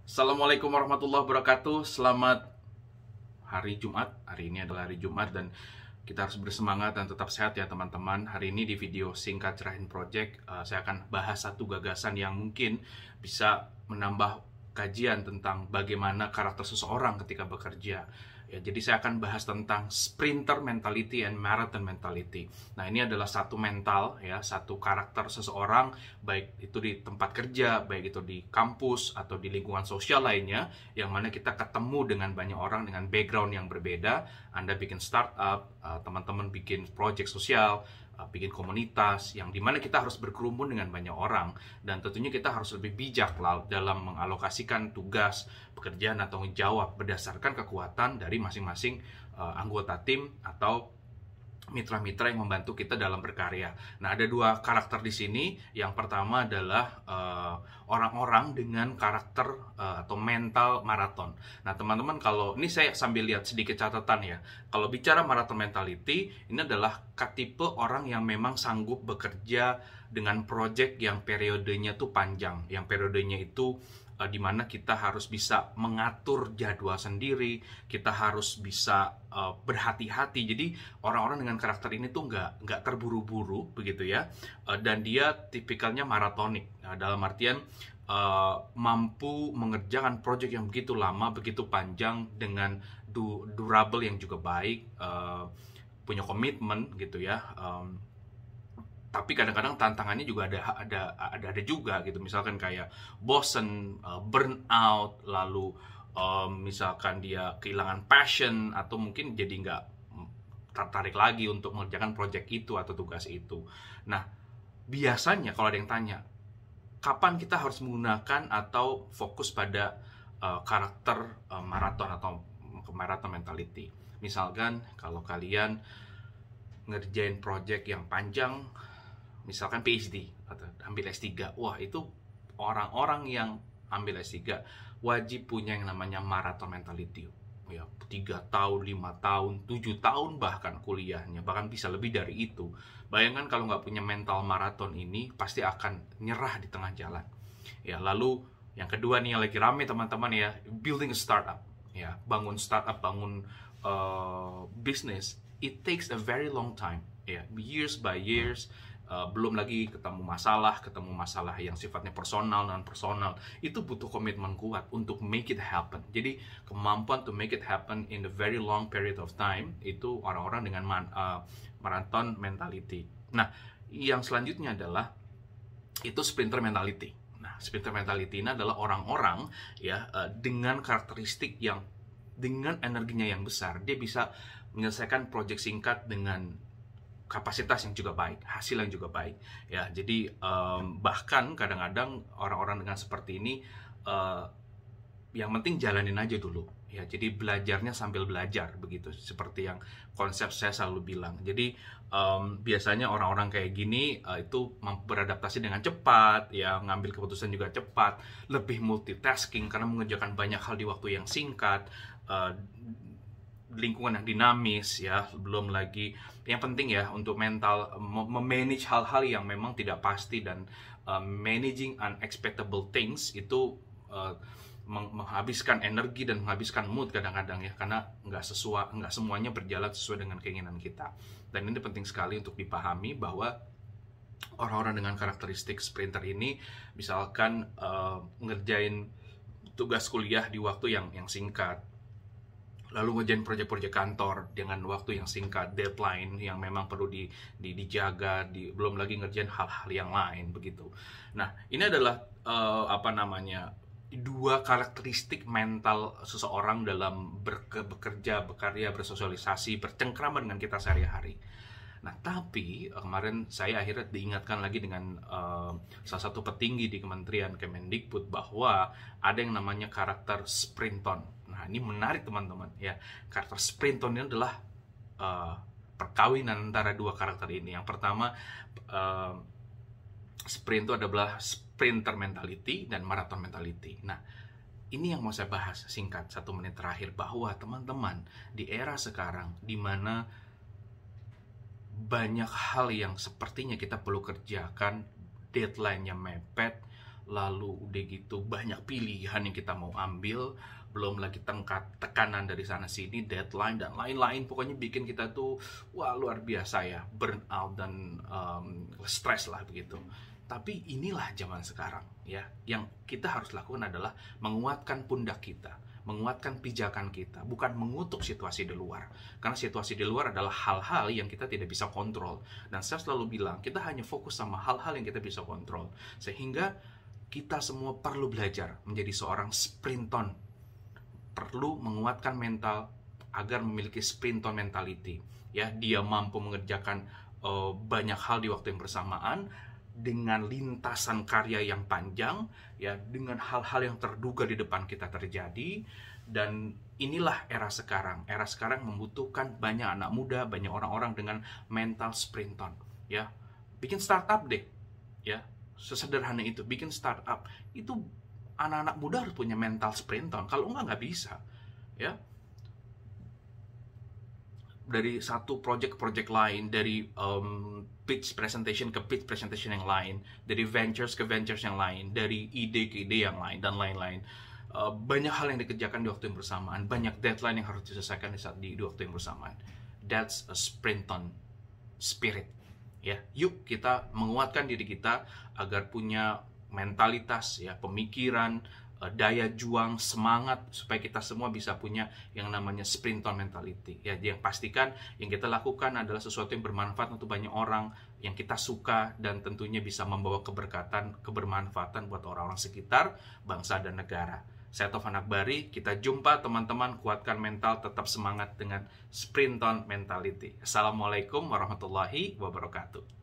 Assalamualaikum warahmatullahi wabarakatuh. Selamat hari Jumat. Hari ini adalah hari Jumat dan kita harus bersemangat dan tetap sehat ya teman-teman. Hari ini di video singkat Cerahin Project, saya akan bahas satu gagasan yang mungkin bisa menambah kajian tentang bagaimana karakter seseorang ketika bekerja. Ya, jadi saya akan bahas tentang sprinter mentality and marathon mentality. Nah, ini adalah satu mental ya, satu karakter seseorang, baik itu di tempat kerja, baik itu di kampus atau di lingkungan sosial lainnya, yang mana kita ketemu dengan banyak orang dengan background yang berbeda. Anda bikin startup, teman-teman bikin project sosial, bikin komunitas yang dimana kita harus berkerumun dengan banyak orang, dan tentunya kita harus lebih bijak dalam mengalokasikan tugas, pekerjaan atau tanggung jawab berdasarkan kekuatan dari masing-masing anggota tim atau mitra-mitra yang membantu kita dalam berkarya. Nah, ada dua karakter di sini. Yang pertama adalah orang-orang dengan karakter atau mental maraton. Nah, teman-teman, kalau ini saya sambil lihat sedikit catatan ya. Kalau bicara marathon mentality, ini adalah tipe orang yang memang sanggup bekerja dengan project yang periodenya tuh panjang, yang periodenya itu di mana kita harus bisa mengatur jadwal sendiri, kita harus bisa berhati-hati. Jadi orang-orang dengan karakter ini tuh nggak terburu-buru begitu ya, dan dia tipikalnya maratonik. Dalam artian mampu mengerjakan project yang begitu lama, begitu panjang dengan durable yang juga baik, punya komitmen gitu ya. Tapi kadang-kadang tantangannya juga ada juga gitu, misalkan kayak bosen, burnout, lalu misalkan dia kehilangan passion atau mungkin jadi nggak tertarik lagi untuk mengerjakan project itu atau tugas itu. Nah, biasanya kalau ada yang tanya, kapan kita harus menggunakan atau fokus pada karakter maraton atau marathon mentality? Misalkan kalau kalian ngerjain project yang panjang, misalkan PhD atau ambil S3, wah itu orang-orang yang ambil S3 wajib punya yang namanya marathon mentality ya, 3 tahun, 5 tahun, 7 tahun bahkan kuliahnya, bahkan bisa lebih dari itu. Bayangkan kalau nggak punya mental maraton ini, pasti akan nyerah di tengah jalan ya. Lalu yang kedua nih yang lagi rame teman-teman ya, building a startup ya, bangun startup, bangun business, it takes a very long time ya, years by years. Belum lagi ketemu masalah yang sifatnya personal dan personal, itu butuh komitmen kuat untuk make it happen. Jadi kemampuan to make it happen in a very long period of time itu orang-orang dengan marathon mentality. Nah, yang selanjutnya adalah itu sprinter mentality. Nah, sprinter mentality ini adalah orang-orang ya dengan karakteristik yang dengan energinya yang besar, dia bisa menyelesaikan project singkat dengan kapasitas yang juga baik, hasil yang juga baik ya. Jadi bahkan kadang-kadang orang-orang dengan seperti ini yang penting jalanin aja dulu ya. Jadi belajarnya sambil belajar begitu, seperti yang konsep saya selalu bilang. Jadi biasanya orang-orang kayak gini itu beradaptasi dengan cepat ya, ngambil keputusan juga cepat, lebih multitasking karena mengerjakan banyak hal di waktu yang singkat, lingkungan yang dinamis ya. Belum lagi yang penting ya untuk mental, memanage hal-hal yang memang tidak pasti, dan managing unexpectable things itu menghabiskan energi dan menghabiskan mood kadang-kadang ya, karena nggak semuanya berjalan sesuai dengan keinginan kita. Dan ini penting sekali untuk dipahami bahwa orang-orang dengan karakteristik sprinter ini misalkan ngerjain tugas kuliah di waktu yang singkat, lalu ngerjain proyek-proyek kantor dengan waktu yang singkat, deadline yang memang perlu dijaga, belum lagi ngerjain hal-hal yang lain begitu. Nah, ini adalah dua karakteristik mental seseorang dalam bekerja, berkarya, bersosialisasi, bercengkrama dengan kita sehari-hari. Nah, tapi kemarin saya akhirnya diingatkan lagi dengan salah satu petinggi di Kementerian Kemendikbud bahwa ada yang namanya karakter sprinton. Nah, ini menarik teman-teman ya. Karakter sprinton ini adalah perkawinan antara dua karakter ini. Yang pertama, sprint itu adalah sprinter mentality dan marathon mentality. Nah, ini yang mau saya bahas singkat 1 menit terakhir, bahwa teman-teman di era sekarang di mana banyak hal yang sepertinya kita perlu kerjakan, deadline-nya mepet, lalu udah gitu banyak pilihan yang kita mau ambil, belum lagi tekanan dari sana sini, deadline dan lain-lain, pokoknya bikin kita tuh wah luar biasa ya, burn out dan stres lah begitu. Tapi inilah zaman sekarang ya, yang kita harus lakukan adalah menguatkan pundak kita, menguatkan pijakan kita, bukan mengutuk situasi di luar. Karena situasi di luar adalah hal-hal yang kita tidak bisa kontrol. Dan saya selalu bilang, kita hanya fokus sama hal-hal yang kita bisa kontrol. Sehingga kita semua perlu belajar menjadi seorang sprinton. Perlu menguatkan mental agar memiliki sprinton mentality. Ya, dia mampu mengerjakan banyak hal di waktu yang bersamaan, dengan lintasan karya yang panjang, ya, dengan hal-hal yang terduga di depan kita terjadi. Dan inilah era sekarang. Era sekarang membutuhkan banyak anak muda, banyak orang-orang dengan mental sprinton, ya. Bikin startup deh, ya. Sesederhana itu, bikin startup. Itu anak-anak muda harus punya mental sprinton. Kalau nggak bisa, ya. Dari satu project ke project lain, dari pitch presentation ke pitch presentation yang lain, dari ventures ke ventures yang lain, dari ide ke ide yang lain, dan lain-lain. Banyak hal yang dikerjakan di waktu yang bersamaan, banyak deadline yang harus diselesaikan di waktu yang bersamaan. That's a sprinton spirit. Ya, yuk kita menguatkan diri kita agar punya mentalitas, ya, pemikiran, daya juang, semangat, supaya kita semua bisa punya yang namanya sprinton mentality. Ya, yang pastikan yang kita lakukan adalah sesuatu yang bermanfaat untuk banyak orang, yang kita suka, dan tentunya bisa membawa keberkatan, kebermanfaatan buat orang-orang sekitar, bangsa dan negara. Saya Taufan Akbari, kita jumpa teman-teman, kuatkan mental, tetap semangat dengan sprinton mentality. Assalamualaikum warahmatullahi wabarakatuh.